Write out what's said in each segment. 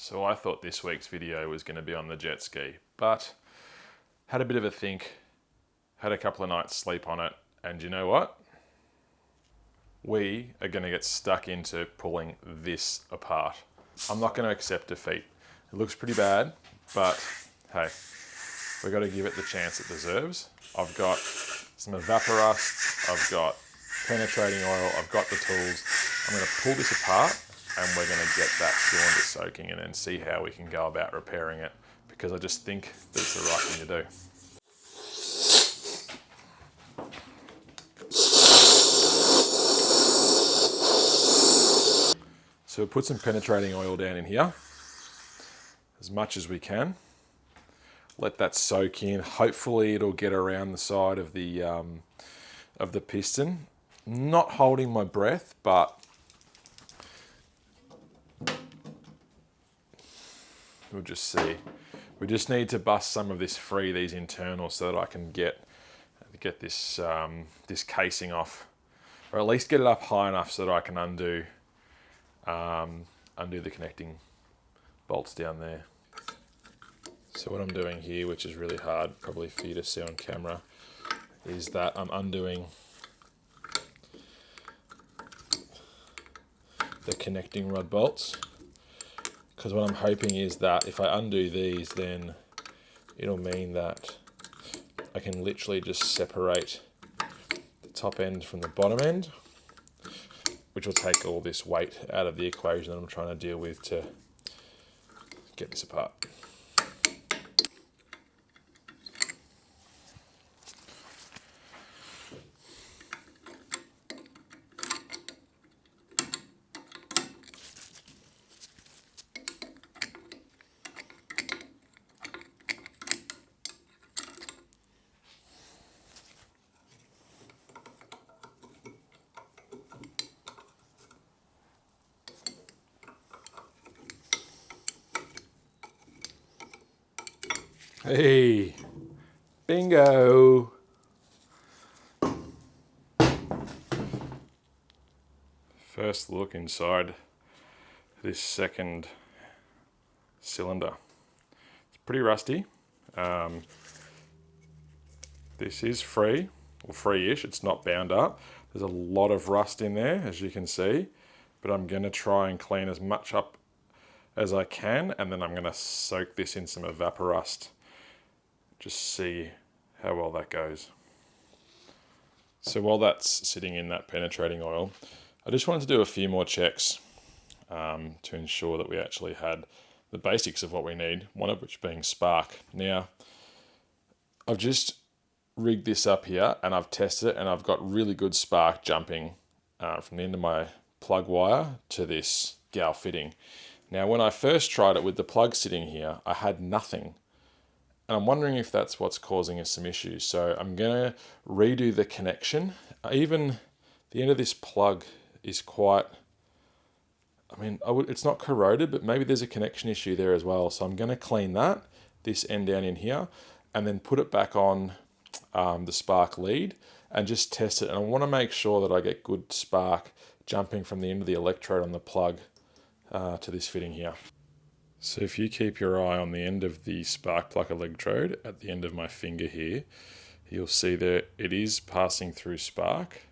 So I thought this week's video was going to be on the jet ski, but had a bit of a think, had a couple of nights sleep on it, and you know what? We are going to get stuck into pulling this apart. I'm not going to accept defeat. It looks pretty bad, but hey, we've got to give it the chance it deserves. I've got some evaporust, I've got penetrating oil, I've got the tools. I'm going to pull this apart and we're going to get that cylinder soaking and then see how we can go about repairing it, because I just think that it's the right thing to do. So we'll put some penetrating oil down in here, as much as we can. Let that soak in. Hopefully it'll get around the side of the piston. Not holding my breath, but we'll just see. We just need to bust some of this free, these internals, so that I can get this this casing off, or at least get it up high enough so that I can undo the connecting bolts down there. So what I'm doing here, which is really hard probably for you to see on camera, is that I'm undoing the connecting rod bolts, because what I'm hoping is that if I undo these, then it'll mean that I can literally just separate the top end from the bottom end, which will take all this weight out of the equation that I'm trying to deal with to get this apart. Hey, bingo. First look inside this second cylinder. It's pretty rusty. This is free, or free-ish. It's not bound up. There's a lot of rust in there, as you can see, but I'm going to try and clean as much up as I can, and then I'm going to soak this in some evaporust. Just see how well that goes. So while that's sitting in that penetrating oil, I just wanted to do a few more checks to ensure that we actually had the basics of what we need, one of which being spark. Now, I've just rigged this up here and I've tested it, and I've got really good spark jumping from the end of my plug wire to this gal fitting. Now, when I first tried it with the plug sitting here, I had nothing. And I'm wondering if that's what's causing us some issues. So I'm going to redo the connection. Even the end of this plug is quite, it's not corroded, but maybe there's a connection issue there as well. So I'm going to clean that, this end down in here, and then put it back on the spark lead and just test it. And I want to make sure that I get good spark jumping from the end of the electrode on the plug to this fitting here. So if you keep your eye on the end of the spark plug electrode at the end of my finger here, you'll see that it is passing through spark.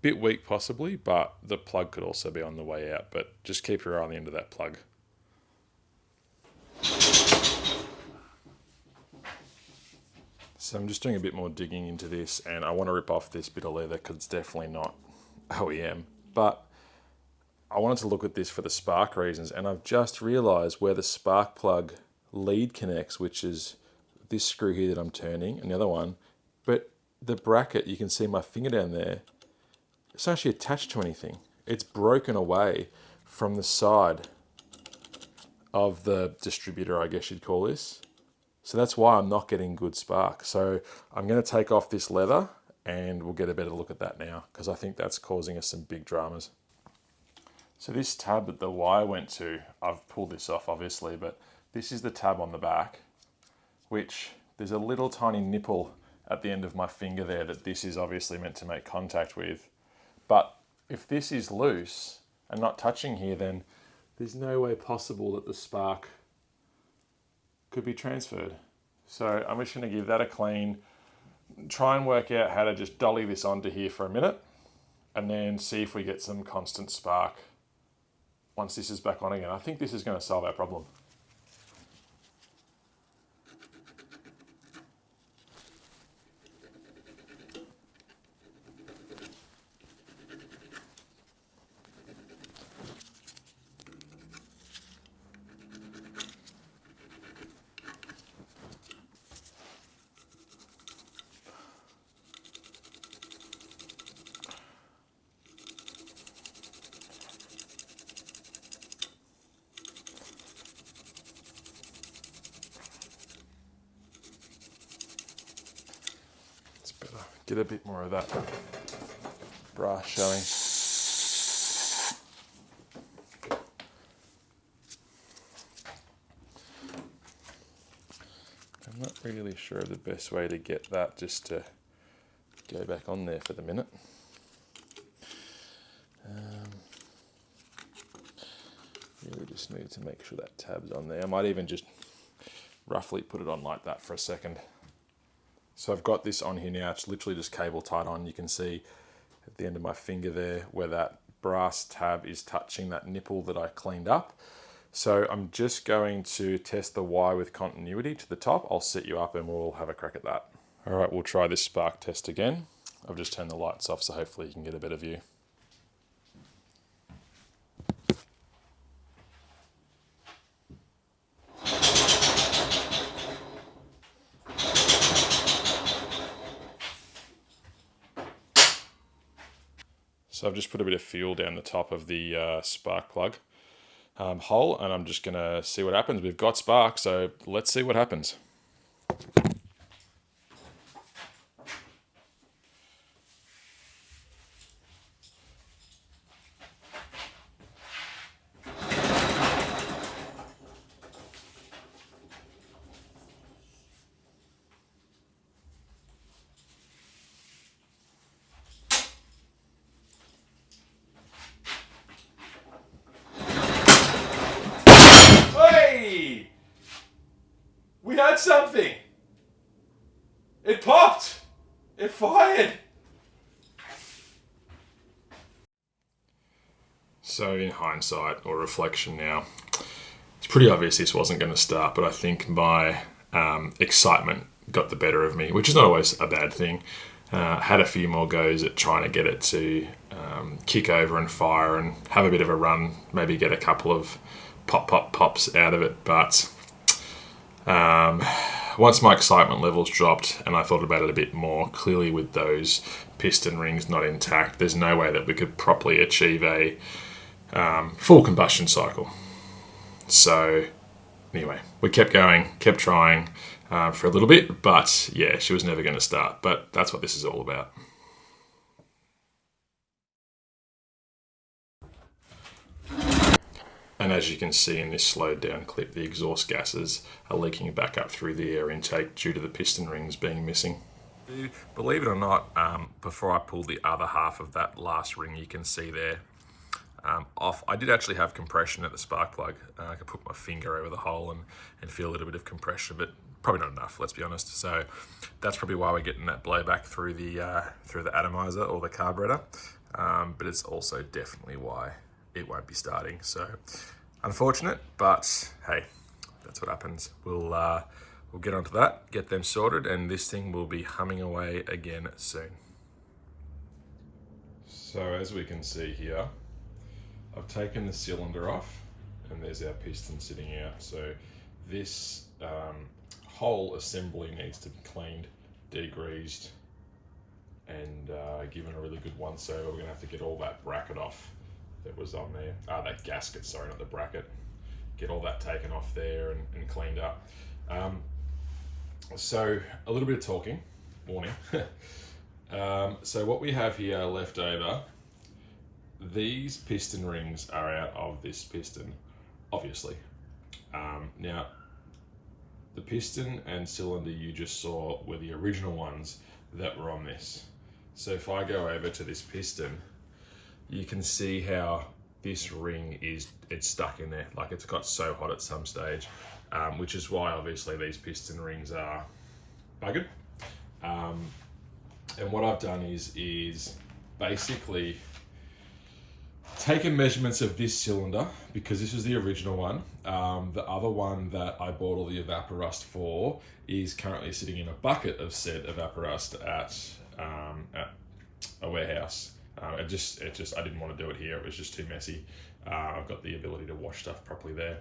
Bit weak possibly, but the plug could also be on the way out, but just keep your eye on the end of that plug. So I'm just doing a bit more digging into this, and I want to rip off this bit of leather because it's definitely not OEM, but I wanted to look at this for the spark reasons, and I've just realized where the spark plug lead connects, which is this screw here that I'm turning, and the other one, but the bracket, you can see my finger down there, it's not actually attached to anything. It's broken away from the side of the distributor, I guess you'd call this. So that's why I'm not getting good spark. So I'm going to take off this leather and we'll get a better look at that now, because I think that's causing us some big dramas. So this tab that the wire went to, I've pulled this off obviously, but this is the tab on the back, which there's a little tiny nipple at the end of my finger there that this is obviously meant to make contact with. But if this is loose and not touching here, then there's no way possible that the spark could be transferred. So I'm just going to give that a clean, try and work out how to just dolly this onto here for a minute, and then see if we get some constant spark once this is back on again. I think this is going to solve our problem. Better get a bit more of that brass showing. I'm not really sure of the best way to get that just to go back on there for the minute. Really just need to make sure that tab's on there. I might even just roughly put it on like that for a second. So I've got this on here now, it's literally just cable tied on. You can see at the end of my finger there where that brass tab is touching that nipple that I cleaned up. So I'm just going to test the Y with continuity to the top. I'll set you up and we'll have a crack at that. All right, we'll try this spark test again. I've just turned the lights off so hopefully you can get a better view. So I've just put a bit of fuel down the top of the spark plug hole, and I'm just gonna see what happens. We've got spark, so let's see what happens. We had something. It popped. It fired. So in hindsight or reflection now, it's pretty obvious this wasn't going to start, but I think my excitement got the better of me, which is not always a bad thing. Had a few more goes at trying to get it to kick over and fire and have a bit of a run, maybe get a couple of pops out of it, but once my excitement levels dropped and I thought about it a bit more, clearly with those piston rings not intact, there's no way that we could properly achieve a full combustion cycle. So anyway, we kept going, kept trying for a little bit, but yeah, she was never going to start. But that's what this is all about. And as you can see in this slowed down clip, the exhaust gases are leaking back up through the air intake due to the piston rings being missing. Believe it or not, before I pulled the other half of that last ring, you can see there, off, I did actually have compression at the spark plug. I could put my finger over the hole and feel a little bit of compression, but probably not enough, let's be honest. So that's probably why we're getting that blowback through the atomizer or the carburetor, but it's also definitely why it won't be starting. So unfortunate, but hey, that's what happens. We'll get onto that, get them sorted, and this thing will be humming away again soon. So as we can see here, I've taken the cylinder off and there's our piston sitting out. So this whole assembly needs to be cleaned, degreased, and given a really good once over. We're gonna have to get all that bracket off that was on there. That gasket, sorry, not the bracket. Get all that taken off there and cleaned up. So a little bit of talking, warning. So what we have here left over, these piston rings are out of this piston, obviously. Now, the piston and cylinder you just saw were the original ones that were on this. So if I go over to this piston, you can see how this ring it's stuck in there. Like it's got so hot at some stage, which is why obviously these piston rings are buggered. And what I've done is basically taken measurements of this cylinder, because this was the original one. The other one that I bought all the evaporust for is currently sitting in a bucket of said evaporust at a warehouse. I didn't want to do it here. It was just too messy. I've got the ability to wash stuff properly there.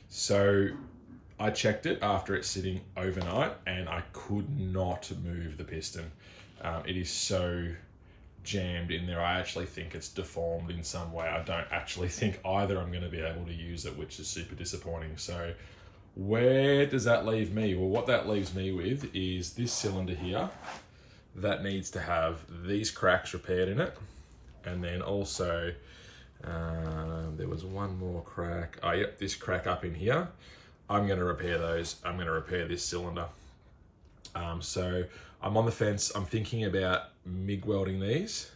So I checked it after it's sitting overnight and I could not move the piston. It is so jammed in there. I actually think it's deformed in some way. I don't actually think either I'm going to be able to use it, which is super disappointing. So where does that leave me? Well, what that leaves me with is this cylinder here that needs to have these cracks repaired in it. And then also, there was one more crack. Oh, yep, this crack up in here. I'm going to repair those. I'm going to repair this cylinder. So I'm on the fence. I'm thinking about MIG welding these,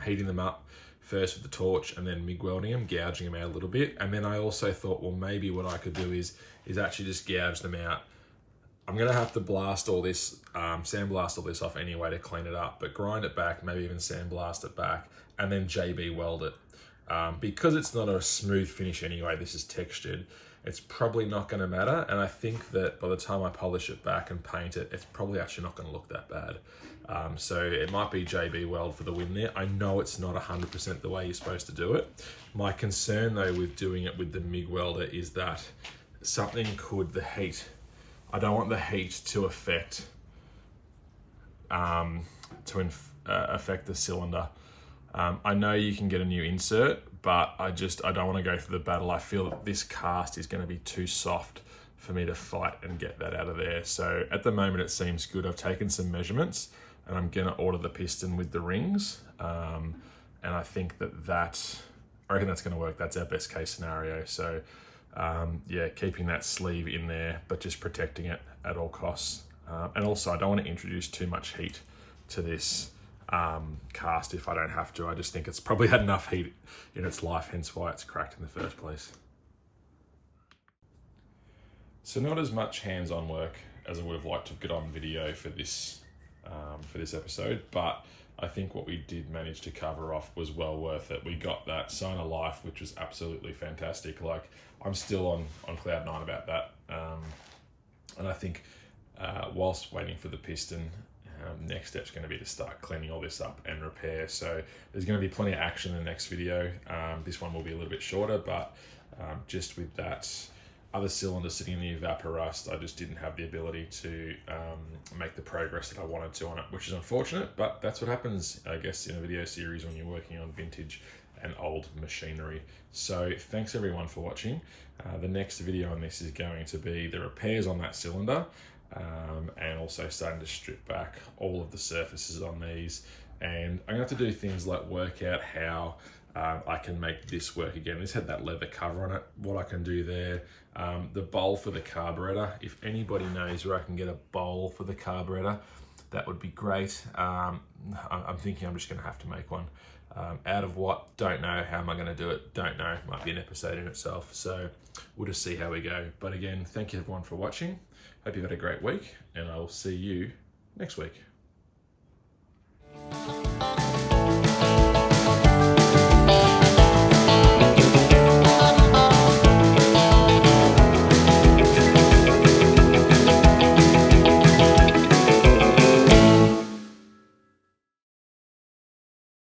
heating them up first with the torch and then MIG welding them, gouging them out a little bit. And then I also thought, well, maybe what I could do is actually just gouge them out. I'm going to have to blast all this, sandblast all this off anyway to clean it up, but grind it back, maybe even sandblast it back, and then JB weld it. Because it's not a smooth finish anyway, this is textured, it's probably not going to matter. And I think that by the time I polish it back and paint it, it's probably actually not going to look that bad. So it might be JB weld for the win there. I know it's not 100% the way you're supposed to do it. My concern though with doing it with the MIG welder is that something could, the heat, I don't want the heat to affect affect the cylinder. I know you can get a new insert, but I don't want to go through the battle. I feel that this cast is going to be too soft for me to fight and get that out of there. So at the moment it seems good. I've taken some measurements and I'm going to order the piston with the rings. And I think I reckon that's going to work. That's our best case scenario. So yeah, keeping that sleeve in there, but just protecting it at all costs. And also I don't want to introduce too much heat to this cast if I don't have to. I just think it's probably had enough heat in its life, hence why it's cracked in the first place. So not as much hands-on work as I would have liked to get on video for this episode, but I think what we did manage to cover off was well worth it. We got that sign of life, which was absolutely fantastic. Like, I'm still on cloud nine about that. And I think whilst waiting for the piston, next step's going to be to start cleaning all this up and repair. So there's going to be plenty of action in the next video. This one will be a little bit shorter, but just with that other cylinder sitting in the evaporust, I just didn't have the ability to make the progress that I wanted to on it, which is unfortunate, but that's what happens, I guess, in a video series when you're working on vintage and old machinery. So thanks everyone for watching. The next video on this is going to be the repairs on that cylinder, and also starting to strip back all of the surfaces on these. And I'm going to have to do things like work out how I can make this work again. This had that leather cover on it, what I can do there. The bowl for the carburetor, if anybody knows where I can get a bowl for the carburetor, that would be great. I'm thinking I'm just going to have to make one. Out of what? Don't know. How am I going to do it? Don't know. Might be an episode in itself. So we'll just see how we go. But again, thank you everyone for watching. Hope you've had a great week, and I will see you next week.